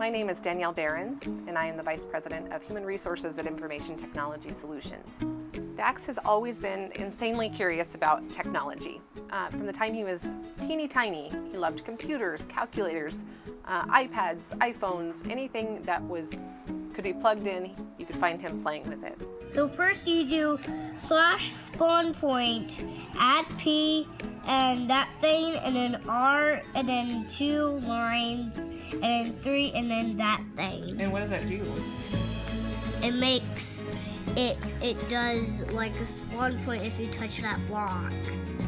My name is Danielle Behrens, and I am the Vice President of Human Resources at Information Technology Solutions. Dax has always been insanely curious about technology. From the time he was teeny tiny, he loved computers, calculators, iPads, iPhones, anything that could be plugged in, you could find him playing with it. So first you do /spawn point, add P, and that thing, and then R, and then 2 lines, and then 3, and then that thing. And what does that do? It makes, it does like a spawn point if you touch that block.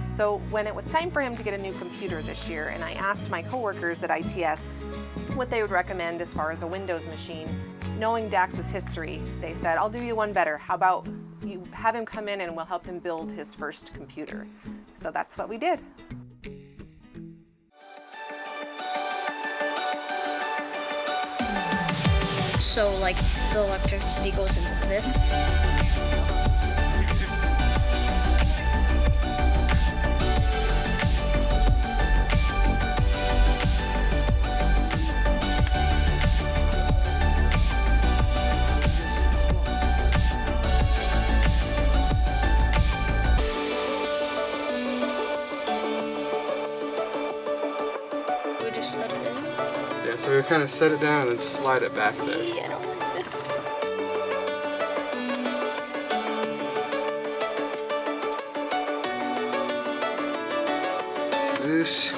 So when it was time for him to get a new computer this year, and I asked my coworkers at ITS what they would recommend as far as a Windows machine, knowing Dax's history, they said, I'll do you one better. How about you have him come in and we'll help him build his first computer. So that's what we did. So like the electricity goes into this. We just set it in. Yeah, so we kind of set it down and slide it back there. Yeah. This